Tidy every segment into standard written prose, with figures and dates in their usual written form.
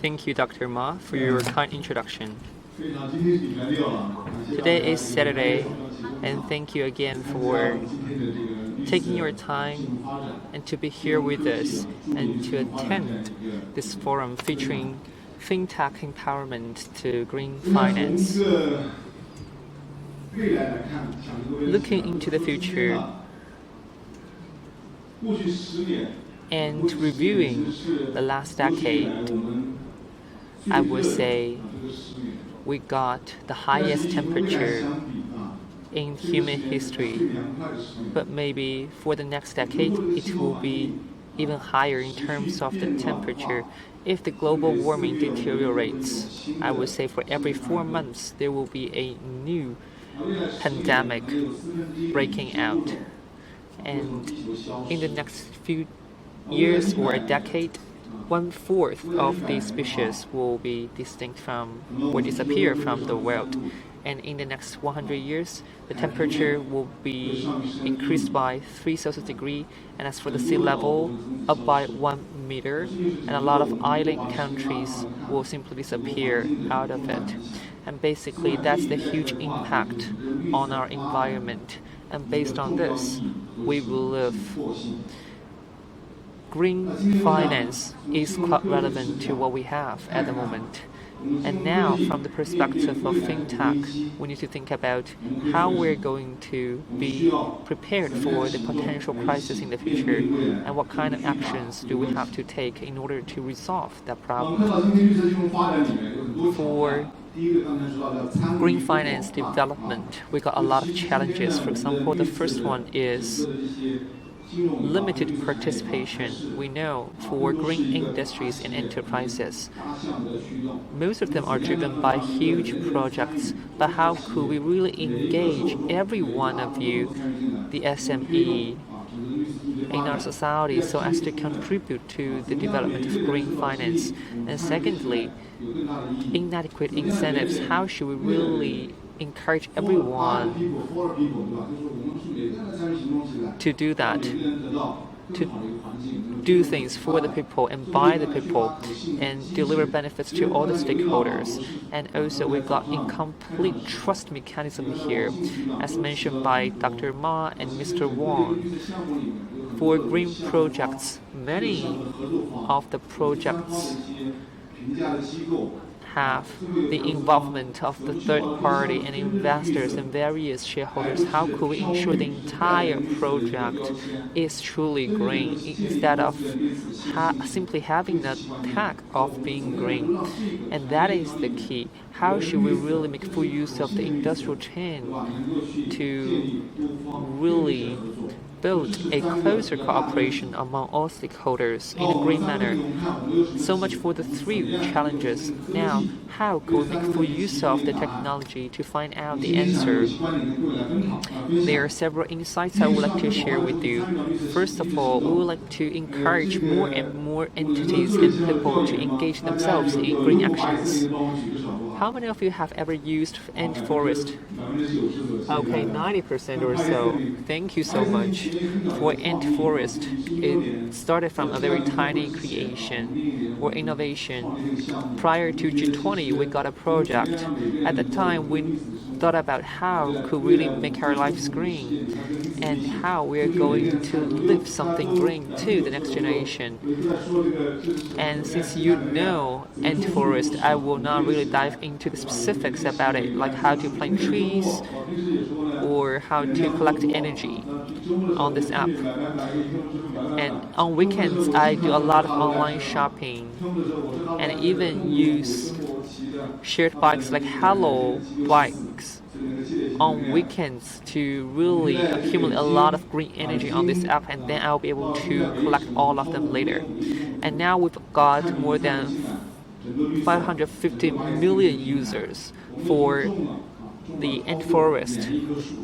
Thank you, Dr. Ma, for your kind introduction. Today is Saturday, and thank you again for taking your time and to be here with us and to attend this forum featuring Fintech empowerment to green finance. Looking into the future and reviewing the last decade, I would say we got the highest temperature in human history, but maybe for the next decade it will be even higher in terms of the temperature. If the global warming deteriorates, I would say for every 4 months there will be a new pandemic breaking out. And in the next few years or a decade, 1/4 of these species will be distinct from or disappear from the world. And in the next 100 years, the temperature will be increased by 3 Celsius degree, and as for the sea level, up by 1 meter, and a lot of island countries will simply disappear out of it. And basically, that's the huge impact on our environment. And based on this, we believe green finance is quite relevant to what we have at the moment. And now, from the perspective of FinTech, we need to think about how we're going to be prepared for the potential crisis in the future, and what kind of actions do we have to take in order to resolve that problem. For green finance development, we got a lot of challenges. For example, the first one is limited participation. We know for green industries and enterprises, most of them are driven by huge projects, but how could we really engage every one of you, the SME, in our society so as to contribute to the development of green finance? And secondly, inadequate incentives. How should we really encourage everyone to do that, to do things for the people and by the people and deliver benefits to all the stakeholders? And also we got incomplete trust mechanism here, as mentioned by Dr. Ma and Mr. Wang. For green projects, many of the projects have the involvement of the third party and investors and various shareholders. How could we ensure the entire project is truly green instead of simply having the tag of being green? And that is the key. How should we really make full use of the industrial chain to really build a closer cooperation among all stakeholders in a green manner? So much for the 3 challenges. Now, how can we make full use of the technology to find out the answer? There are several insights I would like to share with you. First of all, we would like to encourage more and more entities and people to engage themselves in green actions. How many of you have ever used Ant Forest? Okay, 90% or so. Thank you so much. For Ant Forest, it started from a very tiny creation or innovation. Prior to G20, we got a project. At the time, we thought about how could we really make our lives green and how we're going to leave something green to the next generation. And since you know Ant Forest, I will not really dive into the specifics about it, like how to plant trees or how to collect energy on this app. And on weekends, I do a lot of online shopping and even use shared bikes like Hello bikes on weekends to really accumulate a lot of green energy on this app, and then I'll be able to collect all of them later. And now we've got more than 550 million users for the Ant Forest,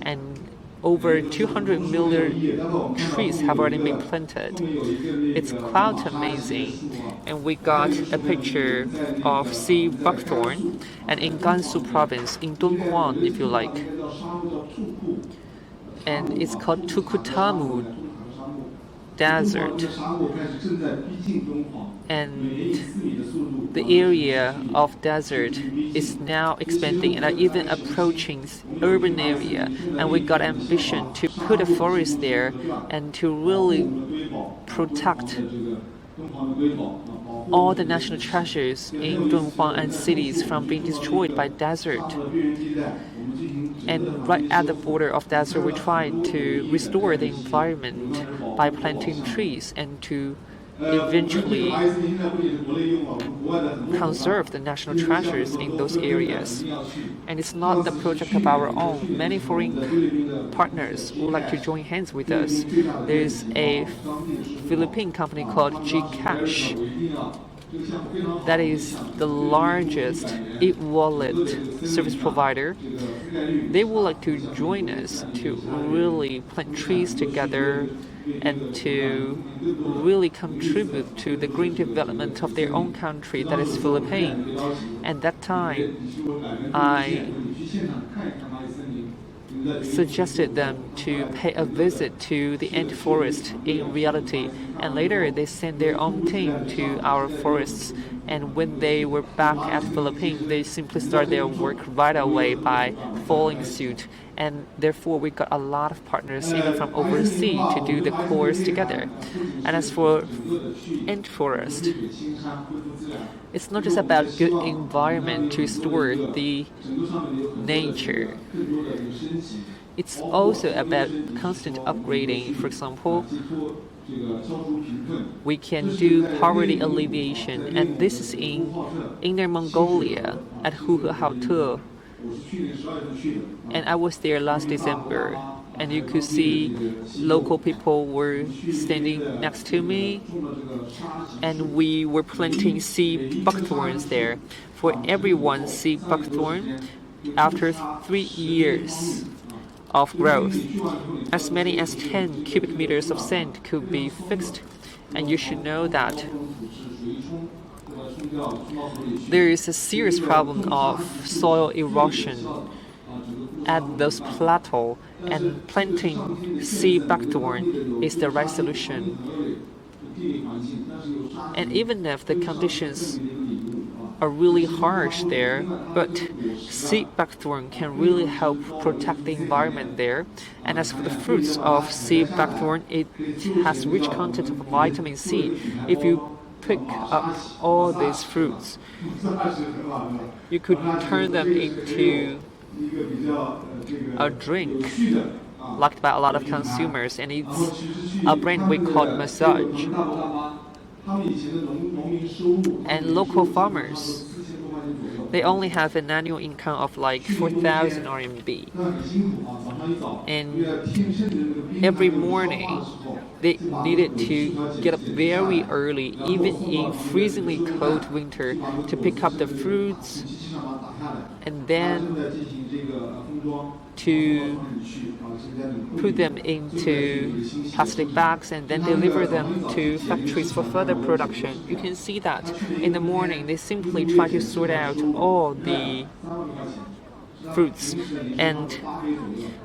and over 200 million trees have already been planted. It's quite amazing. And we got a picture of sea buckthorn, and in Gansu province, in Dongguan, if you like. And it's called Tukutamu. desert, and the area of desert is now expanding and are even approaching urban area, and we got ambition to put a forest there and to really protect all the national treasures in Dunhuang and cities from being destroyed by desert. And right at the border of desert, we tried to restore the environment by planting trees and to eventually conserve the national treasures in those areas. And it's not the project of our own. Many foreign partners would like to join hands with us. There's a Philippine company called Jing that is the largest e-wallet service provider. They would like to join us to really plant trees together and to really contribute to the green development of their own country, that is Philippines. And that time, I suggested them to pay a visit to the ant forest in reality, and later they sent their own team to our forests. And when they were back at Philippines, they simply started their work right away by following suit. And therefore, we got a lot of partners, even from overseas, to do the course together. And as for ant forest, it's not just about good environment to restore the nature. It's also about constant upgrading. For example, we can do poverty alleviation, and this is in Inner Mongolia at Huhehaute. And I was there last December, and you could see local people were standing next to me, and we were planting sea buckthorns there. For every one sea buckthorn, after 3 years of growth, as many as 10 cubic meters of sand could be fixed. And you should know that there is a serious problem of soil erosion at those plateaux, and planting sea buckthorn is the right solution. And even if the conditions are really harsh there, but sea buckthorn can really help protect the environment there. And as for the fruits of sea buckthorn, it has rich content of vitamin C. If you pick up all these fruits, you could turn them into a drink liked by a lot of consumers, and it's a brand we call Massage. And local farmers, they only have an annual income of like 4,000 RMB. And every morning, they needed to get up very early, even in freezingly cold winter, to pick up the fruits and then to put them into plastic bags and then deliver them to factories for further production. You can see that in the morning they simply try to sort out all the fruits. And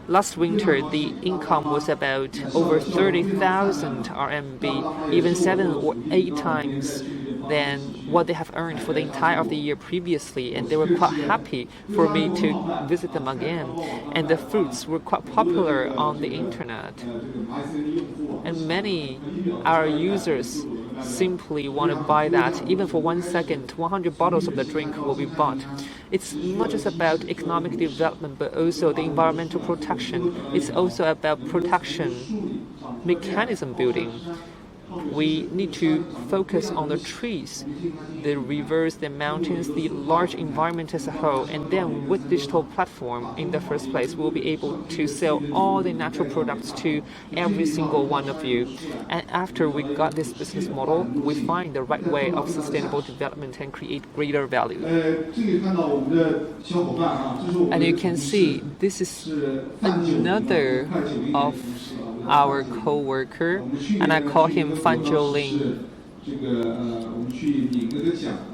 last winter the income was about over 30,000 RMB, even 7 or 8 times than what they have earned for the entire of the year previously, and they were quite happy for me to visit them again. And the fruits were quite popular on the internet, and many our users simply want to buy that. Even for 1 second, 100 bottles of the drink will be bought. It's not just about economic development, but also the environmental protection. It's also about protection mechanism building. We need to focus on the trees, the rivers, the mountains, the large environment as a whole, and then with digital platform in the first place, we'll be able to sell all the natural products to every single one of you. And after we got this business model, we find the right way of sustainable development and create greater value. And you can see this is another of our co-worker, and I call him Fan Zhouling.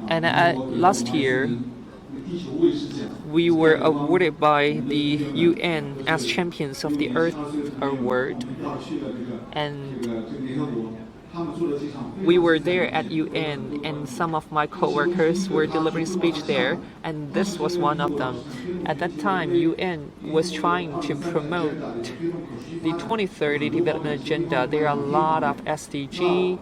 And last year, we were awarded by the UN as champions of the Earth Award, and we were there at UN, and some of my co-workers were delivering speech there, and this was one of them. At that time, UN was trying to promote the 2030 development agenda. There are a lot of SDG,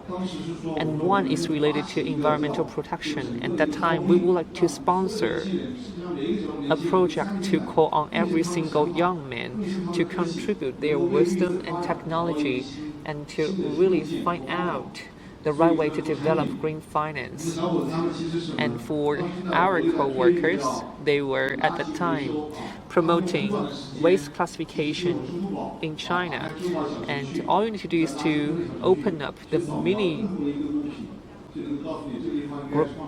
and one is related to environmental protection. At that time, we would like to sponsor a project to call on every single young man to contribute their wisdom and technology and to really find out the right way to develop green finance. And for our co-workers, they were at the time promoting waste classification in China. And all you need to do is to open up the mini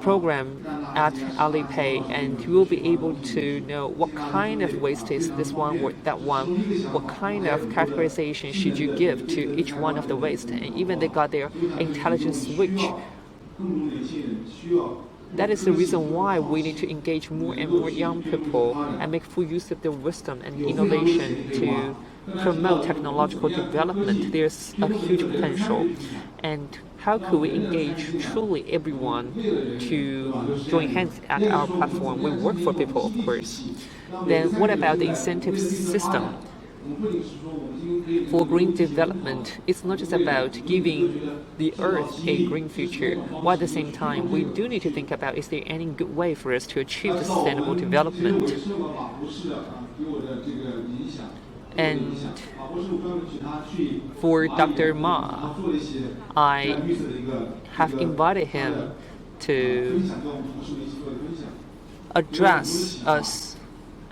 program at Alipay, and you will be able to know what kind of waste is this one or that one, what kind of categorization should you give to each one of the waste, and even they got their intelligent switch. That is the reason why we need to engage more and more young people and make full use of their wisdom and innovation to promote technological development. There's a huge potential. And how could we engage truly everyone to join hands at our platform? We work for people, of course. Then what about the incentive system? For green development, it's not just about giving the earth a green future, while at the same time, we do need to think about, is there any good way for us to achieve the sustainable development? And for Dr. Ma, I have invited him to address us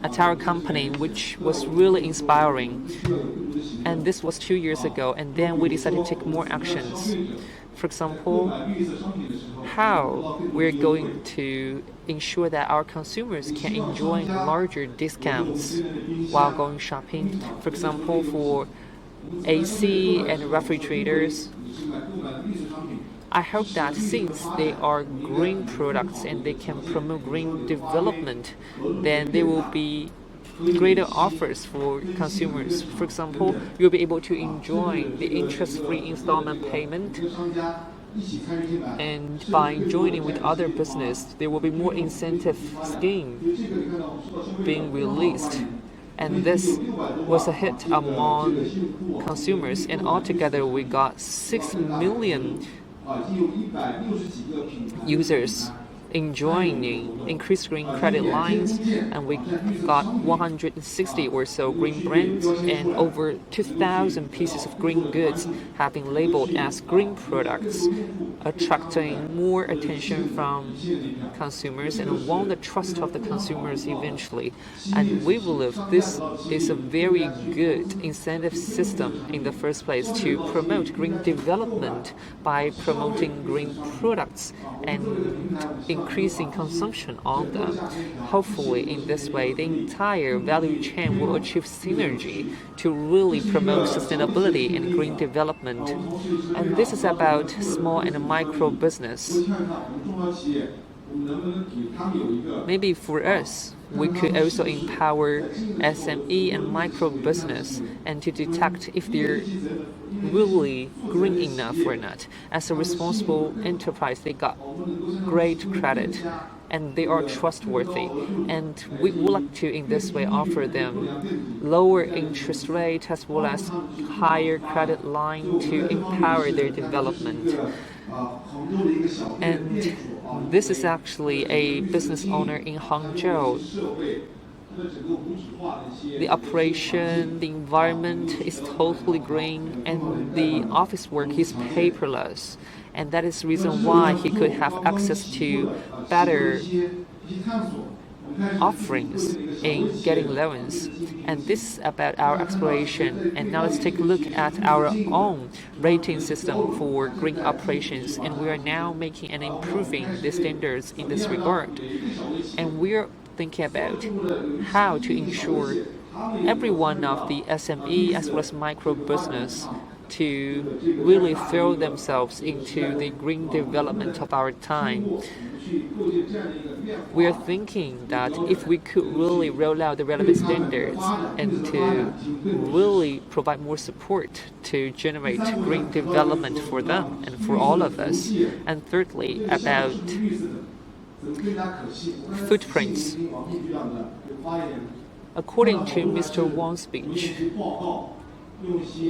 at our company, which was really inspiring. And this was 2 years ago, and then we decided to take more actions. For example, how we're going to ensure that our consumers can enjoy larger discounts while going shopping. For example, for AC and refrigerators, I hope that since they are green products and they can promote green development, then there will be greater offers for consumers. For example, you'll be able to enjoy the interest-free installment payment, and by joining with other business, there will be more incentive scheme being released. And this was a hit among consumers, and altogether we got 6 million users enjoying increased green credit lines, and we got 160 or so green brands, and over 2,000 pieces of green goods have been labeled as green products, attracting more attention from consumers and won the trust of the consumers eventually. And we believe this is a very good incentive system in the first place to promote green development by promoting green products and increasing consumption on them. Hopefully, in this way, the entire value chain will achieve synergy to really promote sustainability and green development. And this is about small and micro business. Maybe for us, we could also empower SME and micro business and to detect if they're really green enough or not. As a responsible enterprise, they got great credit and they are trustworthy. And we would like to, in this way, offer them lower interest rate as well as higher credit line to empower their development. And this is actually a business owner in Hangzhou. The operation, the environment is totally green, and the office work is paperless. And that is the reason why he could have access to better offerings in getting loans. And this is about our exploration. And now let's take a look at our own rating system for green operations. And we are now making and improving the standards in this regard. And we're thinking about how to ensure every one of the SME as well as micro business to really throw themselves into the green development of our time. We are thinking that if we could really roll out the relevant standards and to really provide more support to generate green development for them and for all of us. And thirdly, about footprints. According to Mr. Wang's speech,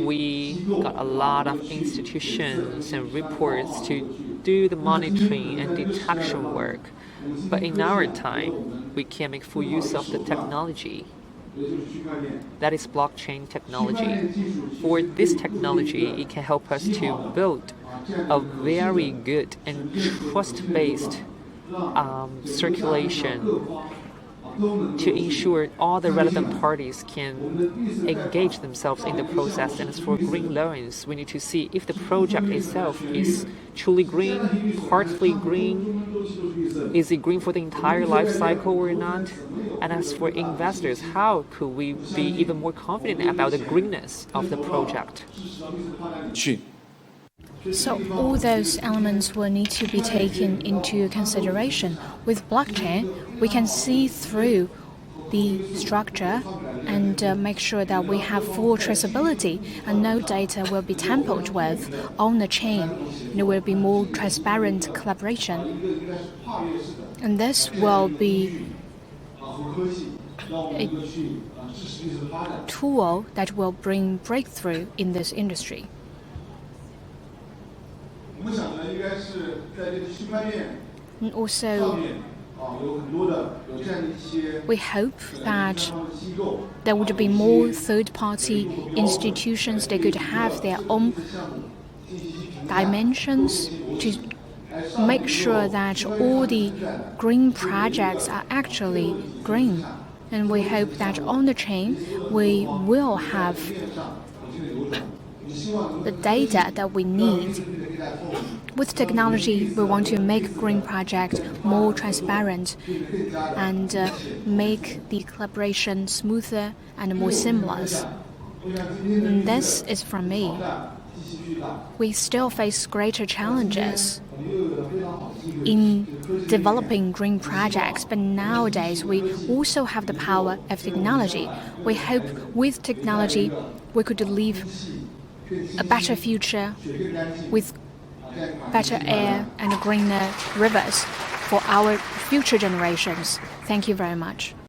we got a lot of institutions and reports to do the monitoring and detection work. But in our time, we can make full use of the technology. That is blockchain technology. For this technology, it can help us to build a very good and trust-based circulation to ensure all the relevant parties can engage themselves in the process. And as for green loans, we need to see if the project itself is truly green, partly green, is it green for the entire life cycle or not? And as for investors, how could we be even more confident about the greenness of the project? So all those elements will need to be taken into consideration. With blockchain, we can see through the structure and make sure that we have full traceability and no data will be tampered with on the chain. There will be more transparent collaboration. And this will be a tool that will bring breakthrough in this industry. And also, we hope that there would be more third-party institutions that could have their own dimensions to make sure that all the green projects are actually green. And we hope that on the chain, we will have the data that we need. With technology, we want to make green projects more transparent and make the collaboration smoother and more seamless. And this is from me. We still face greater challenges in developing green projects, but nowadays we also have the power of technology. We hope with technology we could live a better future with better air and greener rivers for our future generations. Thank you very much.